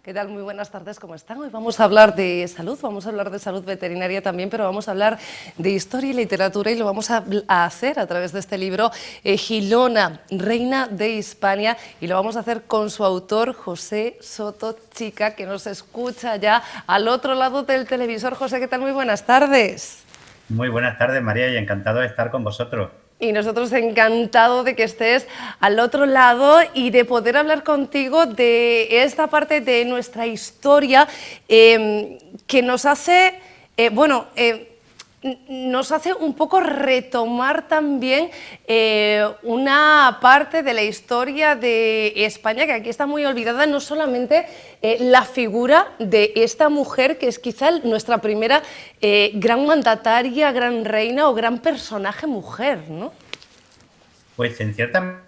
¿Qué tal? Muy buenas tardes, ¿cómo están? Hoy vamos a hablar de salud veterinaria también, pero vamos a hablar de historia y literatura y lo vamos a hacer a través de este libro, Gilona, Reina de Hispania, y lo vamos a hacer con su autor, José Soto Chica, que nos escucha ya al otro lado del televisor. José, ¿qué tal? Muy buenas tardes. Muy buenas tardes, María, y encantado de estar con vosotros. Y nosotros encantado de que estés al otro lado y de poder hablar contigo de esta parte de nuestra historia que nos hace, nos hace un poco retomar también una parte de la historia de España que aquí está muy olvidada, no solamente la figura de esta mujer que es quizá nuestra primera gran mandataria, gran reina o gran personaje mujer, ¿no? Pues en cierta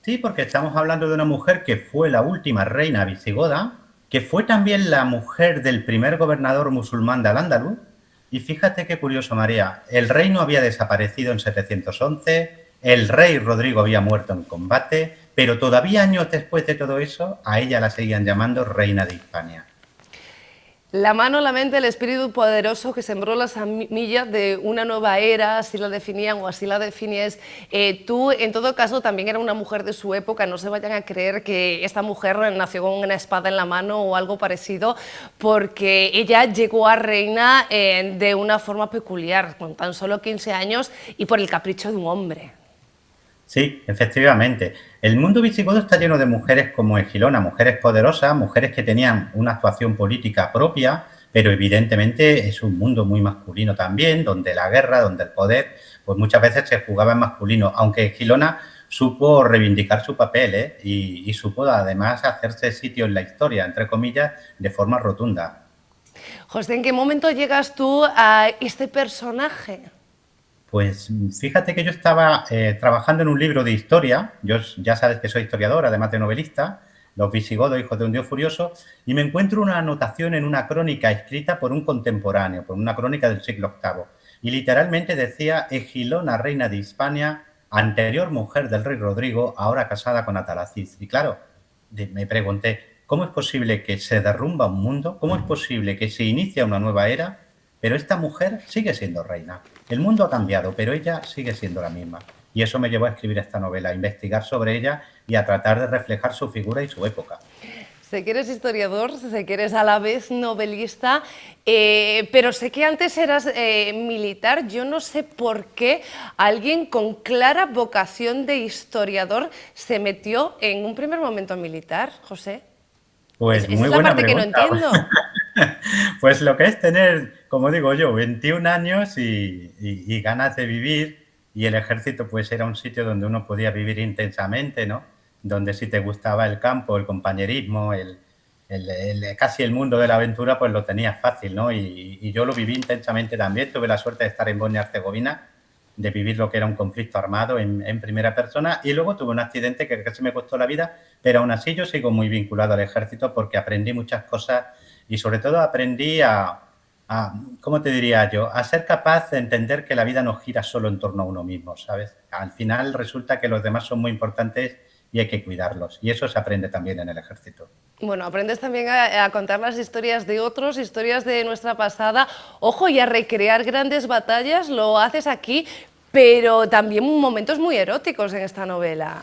sí, porque estamos hablando de una mujer que fue la última reina visigoda, que fue también la mujer del primer gobernador musulmán de Al-Ándalus. Y fíjate qué curioso, María, el reino había desaparecido en 711, el rey Rodrigo había muerto en combate, pero todavía años después de todo eso, a ella la seguían llamando reina de Hispania. La mano, la mente, el espíritu poderoso que sembró las semillas de una nueva era, así la definían o así la definies. Tú, en todo caso, también era una mujer de su época, no se vayan a creer que esta mujer nació con una espada en la mano o algo parecido, porque ella llegó a reina de una forma peculiar, con tan solo 15 años y por el capricho de un hombre. Sí, efectivamente. El mundo visigodo está lleno de mujeres como Egilona, mujeres poderosas, mujeres que tenían una actuación política propia, pero evidentemente es un mundo muy masculino también, donde la guerra, donde el poder, pues muchas veces se jugaba en masculino, aunque Egilona supo reivindicar su papel y supo además hacerse sitio en la historia, entre comillas, de forma rotunda. José, ¿en qué momento llegas tú a este personaje? Pues fíjate que yo estaba trabajando en un libro de historia, yo ya sabes que soy historiador, además de novelista, Los visigodos, hijos de un dios furioso, y me encuentro una anotación en una crónica escrita por un contemporáneo, por una crónica del siglo VIII, y literalmente decía Egilona, reina de Hispania, anterior mujer del rey Rodrigo, ahora casada con Atalacis. Y claro, me pregunté, ¿cómo es posible que se derrumba un mundo? ¿Cómo es posible que se inicia una nueva era? Pero esta mujer sigue siendo reina. El mundo ha cambiado, pero ella sigue siendo la misma. Y eso me llevó a escribir esta novela, a investigar sobre ella y a tratar de reflejar su figura y su época. Sé que eres historiador, sé que eres a la vez novelista, pero sé que antes eras militar. Yo no sé por qué alguien con clara vocación de historiador se metió en un primer momento militar, José. Pues Esa muy es la buena parte que no pregunta. entiendo. Pues lo que es tener, como digo yo, 21 años y ganas de vivir, y el ejército pues era un sitio donde uno podía vivir intensamente, ¿no? Donde si te gustaba el campo, el compañerismo, casi el mundo de la aventura, pues lo tenías fácil, ¿no? Y yo lo viví intensamente también. Tuve la suerte de estar en Bosnia-Herzegovina, de vivir lo que era un conflicto armado en primera persona, y luego tuve un accidente que casi me costó la vida, pero aún así yo sigo muy vinculado al ejército porque aprendí muchas cosas y sobre todo aprendí ¿cómo te diría yo? A ser capaz de entender que la vida no gira solo en torno a uno mismo, ¿sabes? Al final resulta que los demás son muy importantes y hay que cuidarlos. Y eso se aprende también en el ejército. Bueno, aprendes también a contar las historias de otros, historias de nuestra pasada, ojo, y a recrear grandes batallas, lo haces aquí, pero también momentos muy eróticos en esta novela.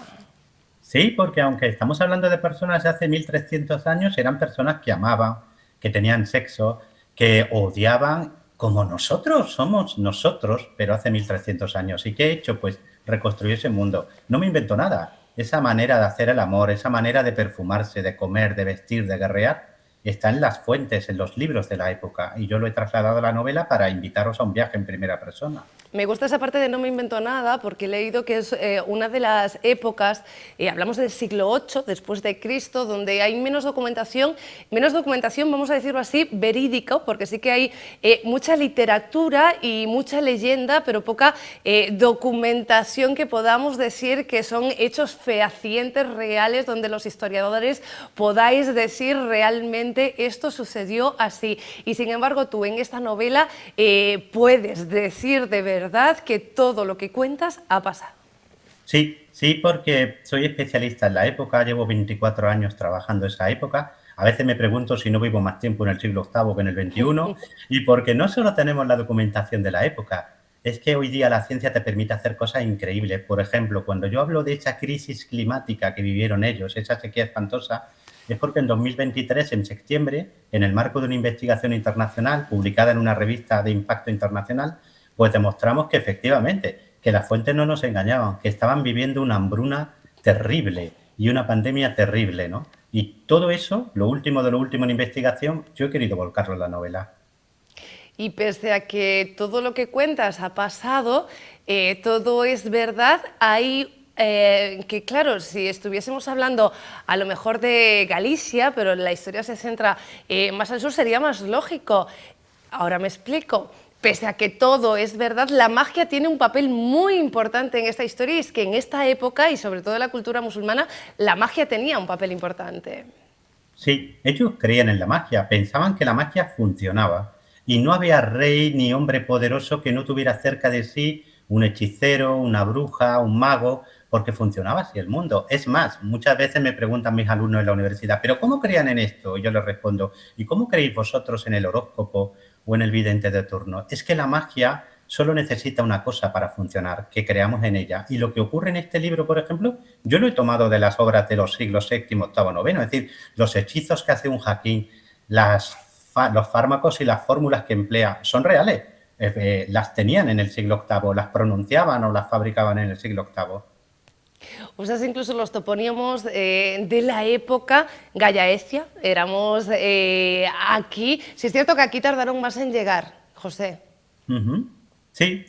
Sí, porque aunque estamos hablando de personas de hace 1300 años, eran personas que amaban, que tenían sexo, que odiaban como nosotros, somos nosotros, pero hace 1300 años. ¿Y qué he hecho? Pues reconstruir ese mundo. No me invento nada. Esa manera de hacer el amor, esa manera de perfumarse, de comer, de vestir, de guerrear, está en las fuentes, en los libros de la época. Y yo lo he trasladado a la novela para invitaros a un viaje en primera persona. Me gusta esa parte de no me invento nada porque he leído que es una de las épocas, hablamos del siglo VIII después de Cristo, donde hay menos documentación, vamos a decirlo así, verídica, porque sí que hay mucha literatura y mucha leyenda, pero poca documentación que podamos decir que son hechos fehacientes, reales, donde los historiadores podáis decir realmente esto sucedió así. Y sin embargo tú en esta novela puedes decir de verdad que todo lo que cuentas ha pasado. Sí, sí, porque soy especialista en la época, llevo 24 años trabajando esa época. A veces me pregunto si no vivo más tiempo en el siglo VIII que en el XXI, y porque no solo tenemos la documentación de la época, es que hoy día la ciencia te permite hacer cosas increíbles. Por ejemplo, cuando yo hablo de esa crisis climática que vivieron ellos, esa sequía espantosa, es porque en 2023, en septiembre, en el marco de una investigación internacional publicada en una revista de impacto internacional, pues demostramos que efectivamente, que las fuentes no nos engañaban, que estaban viviendo una hambruna terrible y una pandemia terrible, ¿no? Y todo eso, lo último de lo último en investigación, yo he querido volcarlo en la novela. Y pese a que todo lo que cuentas ha pasado, todo es verdad, hay que claro, si estuviésemos hablando a lo mejor de Galicia, pero la historia se centra más al sur, sería más lógico. Ahora me explico. Pese a que todo es verdad, la magia tiene un papel muy importante en esta historia y es que en esta época, y sobre todo en la cultura musulmana, la magia tenía un papel importante. Sí, ellos creían en la magia, pensaban que la magia funcionaba y no había rey ni hombre poderoso que no tuviera cerca de sí un hechicero, una bruja, un mago, porque funcionaba así el mundo. Es más, muchas veces me preguntan mis alumnos en la universidad, ¿pero cómo creían en esto? Y yo les respondo, ¿y cómo creéis vosotros en el horóscopo o en el vidente de turno? Es que la magia solo necesita una cosa para funcionar, que creamos en ella. Y lo que ocurre en este libro, por ejemplo, yo lo he tomado de las obras de los siglos VII, VIII, IX, es decir, los hechizos que hace un Hakim, los fármacos y las fórmulas que emplea son reales. Las tenían en el siglo VIII, las pronunciaban o las fabricaban en el siglo VIII. Usas incluso los toponímos de la época, Gallaecia, éramos aquí. Si es cierto que aquí tardaron más en llegar, José. Ujú. Sí,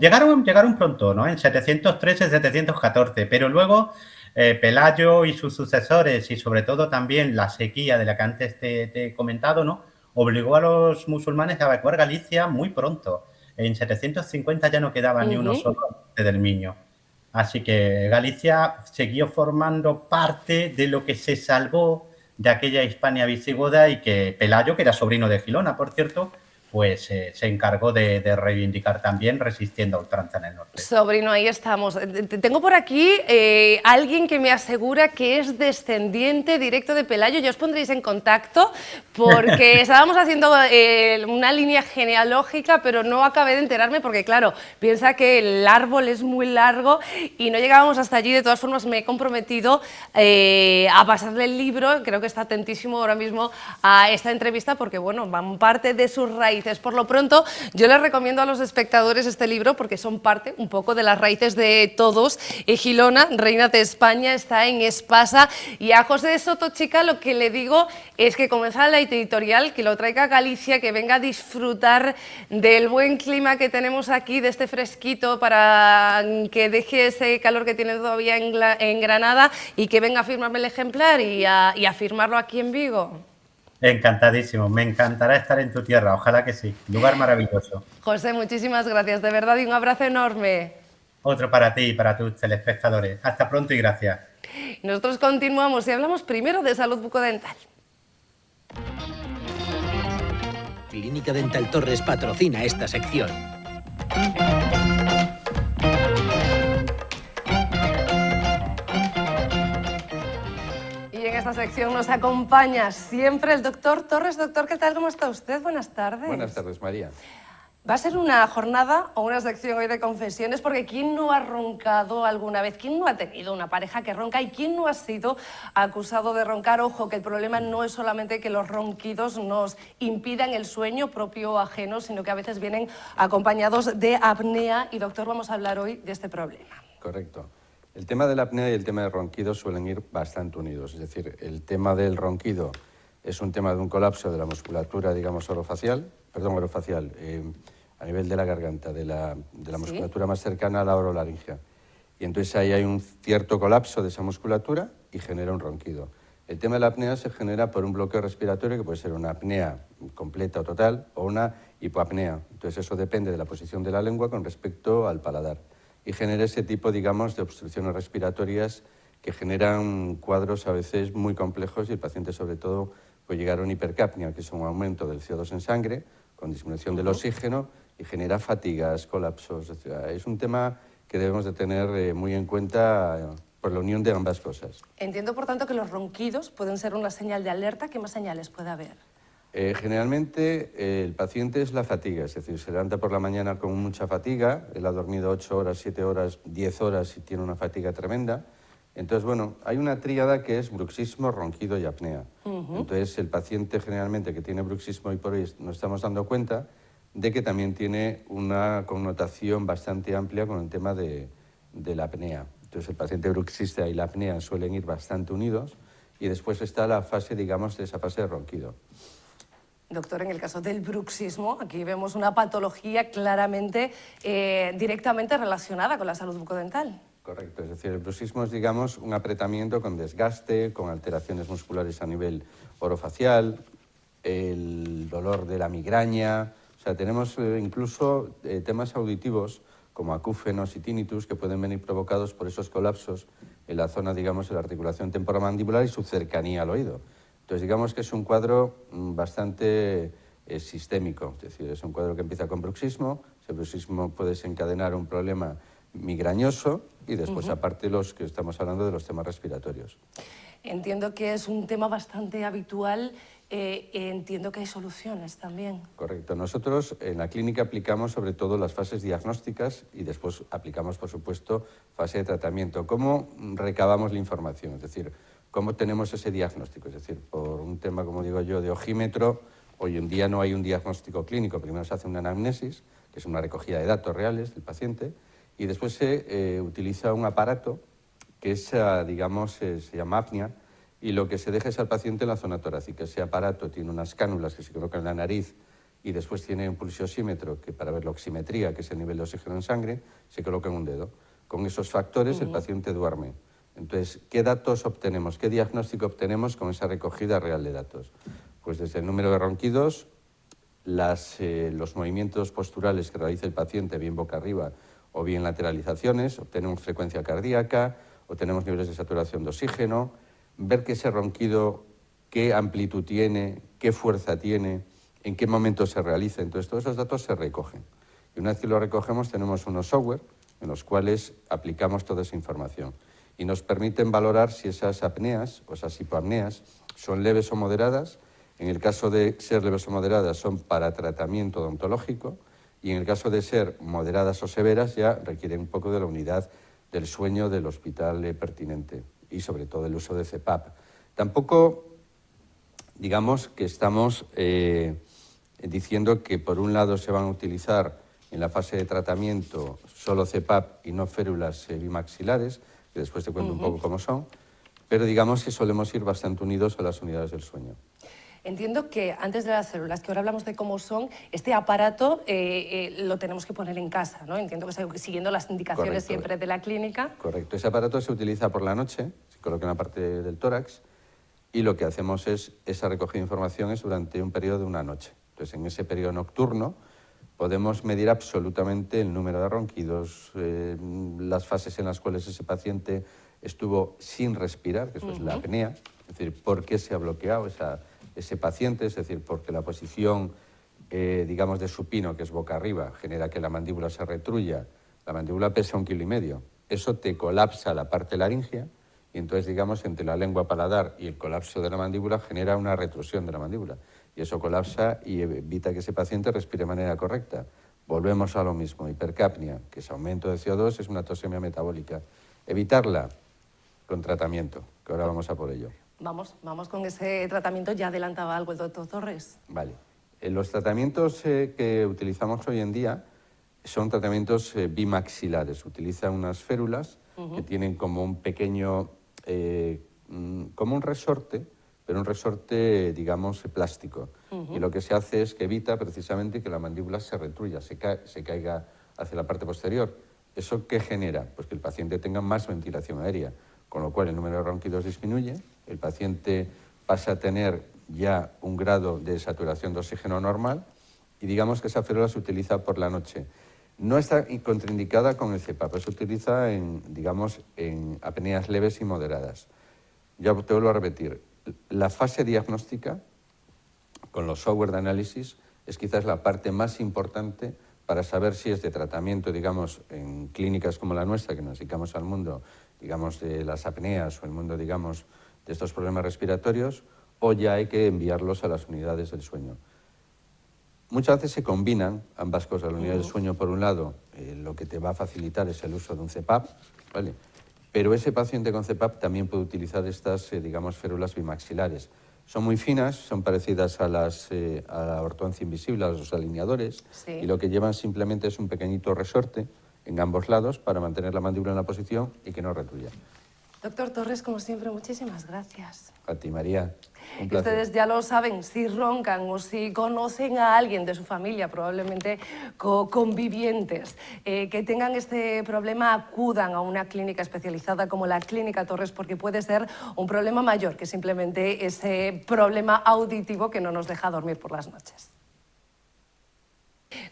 llegaron pronto, ¿no? En 713, 714, pero luego Pelayo y sus sucesores y sobre todo también la sequía de la que antes te he comentado, ¿no? Obligó a los musulmanes a evacuar Galicia muy pronto. En 750 ya no quedaba ni uno solo del Miño. Así que Galicia siguió formando parte de lo que se salvó de aquella Hispania visigoda y que Pelayo, que era sobrino de Gilona, por cierto, pues se encargó de reivindicar también, resistiendo a ultranza en el norte. Sobrino, ahí estamos. Tengo por aquí alguien que me asegura que es descendiente directo de Pelayo. Ya os pondréis en contacto porque estábamos haciendo una línea genealógica, pero no acabé de enterarme porque, claro, piensa que el árbol es muy largo y no llegábamos hasta allí. De todas formas, me he comprometido a pasarle el libro. Creo que está atentísimo ahora mismo a esta entrevista porque, bueno, van parte de sus raíces. Por lo pronto, yo les recomiendo a los espectadores este libro porque son parte un poco de las raíces de todos. Gilona, reina de España, está en Espasa. Y a José de Soto, chica, lo que le digo es que comenzara la editorial, que lo traiga a Galicia, que venga a disfrutar del buen clima que tenemos aquí, de este fresquito, para que deje ese calor que tiene todavía en Granada y que venga a firmarme el ejemplar y a firmarlo aquí en Vigo. Encantadísimo, me encantará estar en tu tierra, ojalá que sí, lugar maravilloso. José, muchísimas gracias, de verdad, y un abrazo enorme. Otro para ti y para tus telespectadores. Hasta pronto y gracias. Nosotros continuamos y hablamos primero de salud bucodental. Clínica Dental Torres patrocina esta sección. Y en esta sección nos acompaña siempre el doctor Torres. Doctor, ¿qué tal? ¿Cómo está usted? Buenas tardes. Buenas tardes, María. Va a ser una jornada o una sección hoy de confesiones, porque ¿quién no ha roncado alguna vez? ¿Quién no ha tenido una pareja que ronca? ¿Y quién no ha sido acusado de roncar? Ojo, que el problema no es solamente que los ronquidos nos impidan el sueño propio o ajeno, sino que a veces vienen acompañados de apnea. Y, doctor, vamos a hablar hoy de este problema. Correcto. El tema de la apnea y el tema del ronquido suelen ir bastante unidos. Es decir, el tema del ronquido es un tema de un colapso de la musculatura, digamos, orofacial, a nivel de la garganta, de la musculatura más cercana a la orolaringea. Y entonces ahí hay un cierto colapso de esa musculatura y genera un ronquido. El tema de la apnea se genera por un bloqueo respiratorio que puede ser una apnea completa o total o una hipoapnea. Entonces eso depende de la posición de la lengua con respecto al paladar y genera ese tipo, digamos, de obstrucciones respiratorias que generan cuadros a veces muy complejos y el paciente sobre todo puede llegar a una hipercapnia, que es un aumento del CO2 en sangre con disminución del oxígeno y genera fatigas, colapsos. Es un tema que debemos de tener muy en cuenta por la unión de ambas cosas. Entiendo, por tanto, que los ronquidos pueden ser una señal de alerta. ¿Qué más señales puede haber? Generalmente el paciente es la fatiga, es decir, se levanta por la mañana con mucha fatiga, él ha dormido 8 horas, 7 horas, 10 horas y tiene una fatiga tremenda. Entonces, bueno, hay una tríada que es bruxismo, ronquido y apnea. Entonces, el paciente generalmente que tiene bruxismo, y por hoy nos estamos dando cuenta de que también tiene una connotación bastante amplia con el tema de la apnea. Entonces, el paciente bruxista y la apnea suelen ir bastante unidos, y después está la fase, digamos, de esa fase de ronquido. Doctor, en el caso del bruxismo, aquí vemos una patología claramente, directamente relacionada con la salud bucodental. Correcto, es decir, el bruxismo es, digamos, un apretamiento con desgaste, con alteraciones musculares a nivel orofacial, el dolor de la migraña. O sea, tenemos incluso temas auditivos como acúfenos y tinnitus que pueden venir provocados por esos colapsos en la zona, digamos, de la articulación temporomandibular y su cercanía al oído. Entonces, digamos que es un cuadro bastante sistémico, es decir, es un cuadro que empieza con bruxismo, ese bruxismo puede desencadenar un problema migrañoso y después, aparte, los que estamos hablando de los temas respiratorios. Entiendo que es un tema bastante habitual, entiendo que hay soluciones también. Correcto. Nosotros en la clínica aplicamos sobre todo las fases diagnósticas y después aplicamos, por supuesto, fase de tratamiento. ¿Cómo recabamos la información? Es decir, ¿cómo tenemos ese diagnóstico? Es decir, por un tema, como digo yo, de ojímetro, hoy en día no hay un diagnóstico clínico. Primero se hace una anamnesis, que es una recogida de datos reales del paciente, y después se utiliza un aparato que es, digamos, se llama apnea, y lo que se deja es al paciente en la zona torácica. Ese aparato tiene unas cánulas que se colocan en la nariz y después tiene un pulsiosímetro que para ver la oximetría, que es el nivel de oxígeno en sangre, se coloca en un dedo. Con esos factores el paciente duerme. Entonces, ¿qué datos obtenemos? ¿Qué diagnóstico obtenemos con esa recogida real de datos? Pues desde el número de ronquidos, los movimientos posturales que realiza el paciente, bien boca arriba o bien lateralizaciones, obtenemos frecuencia cardíaca, obtenemos niveles de saturación de oxígeno, ver que ese ronquido, qué amplitud tiene, qué fuerza tiene, en qué momento se realiza. Entonces, todos esos datos se recogen. Y una vez que lo recogemos, tenemos unos software en los cuales aplicamos toda esa información y nos permiten valorar si esas apneas o esas hipoapneas son leves o moderadas. En el caso de ser leves o moderadas son para tratamiento odontológico y en el caso de ser moderadas o severas ya requieren un poco de la unidad del sueño del hospital pertinente y sobre todo el uso de CPAP. Tampoco, digamos, que estamos diciendo que por un lado se van a utilizar en la fase de tratamiento solo CPAP y no férulas bimaxilares, que después te cuento un poco cómo son, pero digamos que solemos ir bastante unidos a las unidades del sueño. Entiendo que antes de las células, que ahora hablamos de cómo son, este aparato lo tenemos que poner en casa, ¿no? Entiendo que siguiendo las indicaciones Correcto. siempre de la clínica. Correcto. Ese aparato se utiliza por la noche, se coloca en la parte del tórax y lo que hacemos es, esa recogida de información es durante un periodo de una noche. Entonces, en ese periodo nocturno podemos medir absolutamente el número de ronquidos, las fases en las cuales ese paciente estuvo sin respirar, que eso es la apnea, es decir, por qué se ha bloqueado ese paciente, es decir, porque la posición, digamos, de supino, que es boca arriba, genera que la mandíbula se retruya. La mandíbula pesa 1,5 kilos. Eso te colapsa la parte laringea y entonces, digamos, entre la lengua paladar y el colapso de la mandíbula genera una retrusión de la mandíbula. Y eso colapsa y evita que ese paciente respire de manera correcta. Volvemos a lo mismo, hipercapnia, que es aumento de CO2, es una tosemia metabólica. Evitarla con tratamiento, que ahora vamos a por ello. Vamos con ese tratamiento, ya adelantaba algo el doctor Torres. Vale. Los tratamientos que utilizamos hoy en día son tratamientos bimaxilares. Utilizan unas férulas que tienen como un pequeño, como un resorte, pero un resorte, digamos, plástico. Y lo que se hace es que evita precisamente que la mandíbula se retruya, se caiga hacia la parte posterior. ¿Eso qué genera? Pues que el paciente tenga más ventilación aérea, con lo cual el número de ronquidos disminuye, el paciente pasa a tener ya un grado de saturación de oxígeno normal y digamos que esa férula se utiliza por la noche. No está contraindicada con el CPAP, se utiliza en apneas leves y moderadas. Ya te vuelvo a repetir, la fase diagnóstica con los software de análisis es quizás la parte más importante para saber si es de tratamiento, digamos, en clínicas como la nuestra, que nos dedicamos al mundo digamos, de las apneas o el mundo, digamos, de estos problemas respiratorios, o ya hay que enviarlos a las unidades del sueño. Muchas veces se combinan ambas cosas. La unidad del sueño, por un lado, lo que te va a facilitar es el uso de un CPAP, ¿vale? Pero ese paciente con CPAP también puede utilizar estas, digamos, férulas bimaxilares. Son muy finas, son parecidas a la ortodoncia invisible, a los alineadores, Sí. y lo que llevan simplemente es un pequeñito resorte en ambos lados para mantener la mandíbula en la posición y que no retruya. Doctor Torres, como siempre, muchísimas gracias. A ti, María. Un placer. Ustedes ya lo saben, si roncan o si conocen a alguien de su familia, probablemente convivientes, que tengan este problema, acudan a una clínica especializada como la Clínica Torres, porque puede ser un problema mayor que simplemente ese problema auditivo que no nos deja dormir por las noches.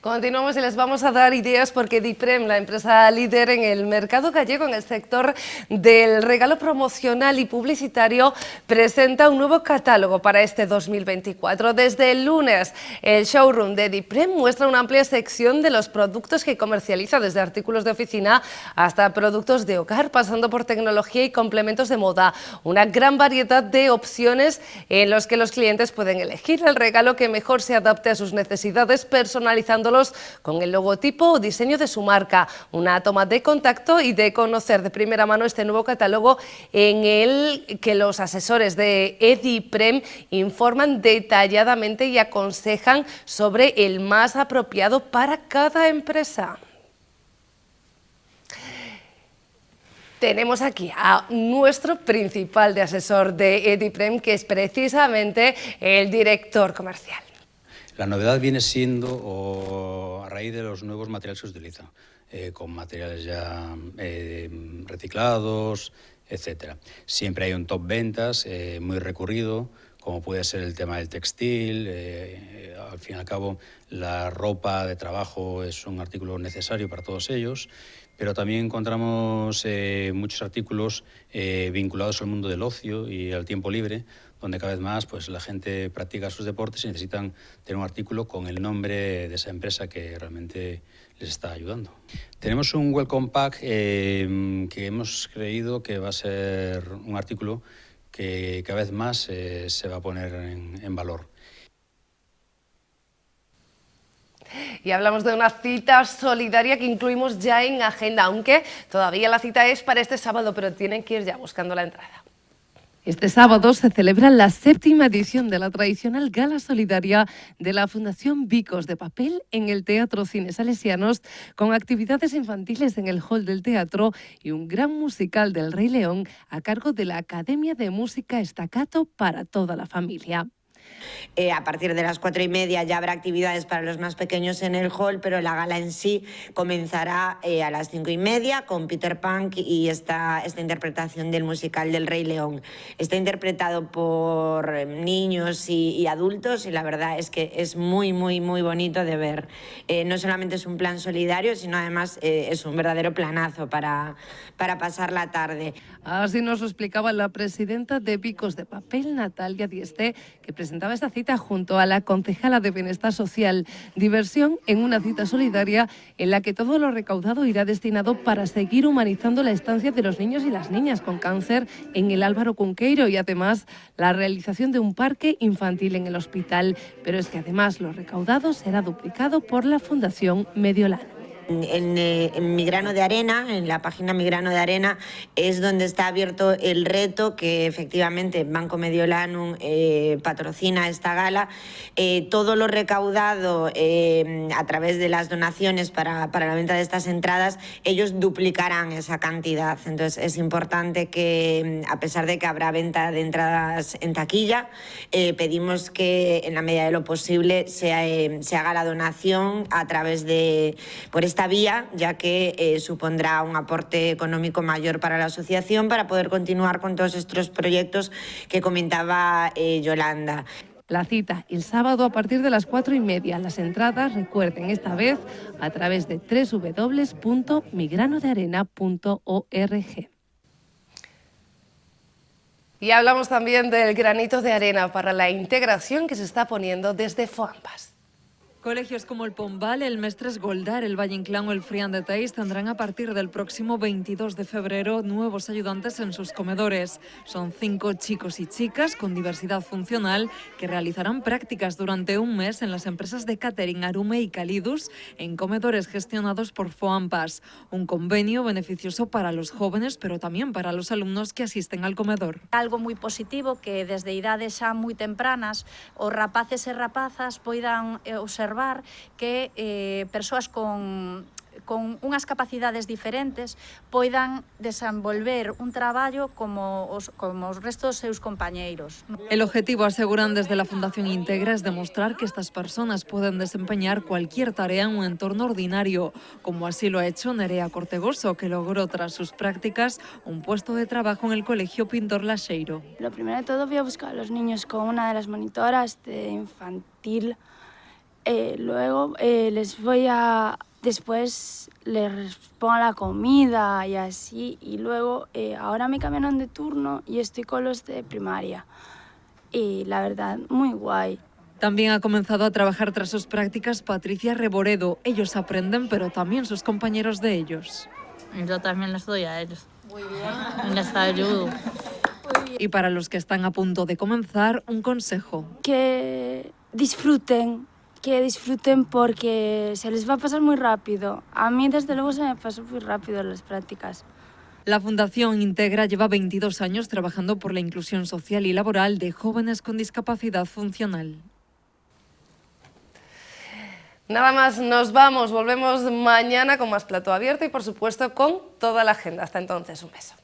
Continuamos y les vamos a dar ideas porque Diprem, la empresa líder en el mercado gallego en el sector del regalo promocional y publicitario, presenta un nuevo catálogo para este 2024. Desde el lunes, el showroom de Diprem muestra una amplia sección de los productos que comercializa, desde artículos de oficina hasta productos de hogar, pasando por tecnología y complementos de moda. Una gran variedad de opciones en los que los clientes pueden elegir el regalo que mejor se adapte a sus necesidades, personalizándolos con el logotipo o diseño de su marca. Una toma de contacto y de conocer de primera mano este nuevo catálogo en el que los asesores de Diprem informan detalladamente y aconsejan sobre el más apropiado para cada empresa. Tenemos aquí a nuestro principal de asesor de Diprem, que es precisamente el director comercial. La novedad viene siendo a raíz de los nuevos materiales que se utilizan, con materiales ya reciclados, etc. Siempre hay un top ventas muy recurrido, como puede ser el tema del textil. Al fin y al cabo, la ropa de trabajo es un artículo necesario para todos ellos, pero también encontramos muchos artículos vinculados al mundo del ocio y al tiempo libre, donde cada vez más pues, la gente practica sus deportes y necesitan tener un artículo con el nombre de esa empresa que realmente les está ayudando. Tenemos un Welcome Pack que hemos creído que va a ser un artículo que cada vez más se va a poner en valor. Y hablamos de una cita solidaria que incluimos ya en agenda, aunque todavía la cita es para este sábado, pero tienen que ir ya buscando la entrada. Este sábado se celebra la 7ª edición de la tradicional gala solidaria de la Fundación Bicos de Papel en el Teatro Cine Salesianos, con actividades infantiles en el hall del teatro y un gran musical del Rey León a cargo de la Academia de Música Staccato para toda la familia. A partir de las 4:30 ya habrá actividades para los más pequeños en el hall, pero la gala en sí comenzará a las 5:30 con Peter Pan y esta interpretación del musical del Rey León. Está interpretado por niños y adultos y la verdad es que es muy, muy, muy bonito de ver. No solamente es un plan solidario, sino además es un verdadero planazo para pasar la tarde. Así nos lo explicaba la presidenta de Bicos de Papel, Natalia Dieste, que presentaba esta cita junto a la concejala de Bienestar Social. Diversión en una cita solidaria en la que todo lo recaudado irá destinado para seguir humanizando la estancia de los niños y las niñas con cáncer en el Álvaro Cunqueiro y además la realización de un parque infantil en el hospital. Pero es que además lo recaudado será duplicado por la Fundación Mediolano. En Mi Grano de Arena, en la página Mi Grano de Arena, es donde está abierto el reto que efectivamente Banco Mediolanum patrocina esta gala. Todo lo recaudado a través de las donaciones para la venta de estas entradas, ellos duplicarán esa cantidad. Entonces es importante que, a pesar de que habrá venta de entradas en taquilla, pedimos que en la medida de lo posible se haga la donación a través de por esta vía, ya que supondrá un aporte económico mayor para la asociación para poder continuar con todos estos proyectos que comentaba Yolanda. La cita el sábado a partir de las 4:30. Las entradas, recuerden, esta vez a través de www.migranodearena.org. Y hablamos también del granito de arena para la integración que se está poniendo desde FOAMPAS. Colegios como el Pombal, el Mestres Goldar, el Valle Inclán o el Frián de Teis tendrán a partir del próximo 22 de febrero nuevos ayudantes en sus comedores. Son 5 chicos y chicas con diversidad funcional que realizarán prácticas durante un mes en las empresas de catering Arume y Calidus en comedores gestionados por FOAMPAS. Un convenio beneficioso para los jóvenes, pero también para los alumnos que asisten al comedor. Algo moi positivo que desde idades xa moi tempranas os rapaces e rapazas poidan observar que persoas con unhas capacidades diferentes poidan desenvolver un traballo como os restos dos seus compañeiros. El objetivo, aseguran desde la Fundación Integra, es demostrar que estas personas pueden desempeñar cualquier tarea en un entorno ordinario, como así lo ha hecho Nerea Cortegoso, que logró tras sus prácticas un puesto de trabajo en el Colegio Pintor Laxeiro. Lo primero de todo voy a buscar a los niños con una de las monitoras de infantil. Luego después les pongo la comida y así, y luego ahora me cambiaron de turno y estoy con los de primaria. Y la verdad, muy guay. También ha comenzado a trabajar tras sus prácticas Patricia Reboredo. Ellos aprenden, pero también sus compañeros de ellos. Yo también les doy a ellos. Muy bien. Les ayudo. Y para los que están a punto de comenzar, un consejo. Que disfruten porque se les va a pasar muy rápido. A mí, desde luego, se me pasó muy rápido las prácticas. La Fundación Integra lleva 22 años trabajando por la inclusión social y laboral de jóvenes con discapacidad funcional. Nada más, nos vamos. Volvemos mañana con más Plató Abierto y, por supuesto, con toda la agenda. Hasta entonces, un beso.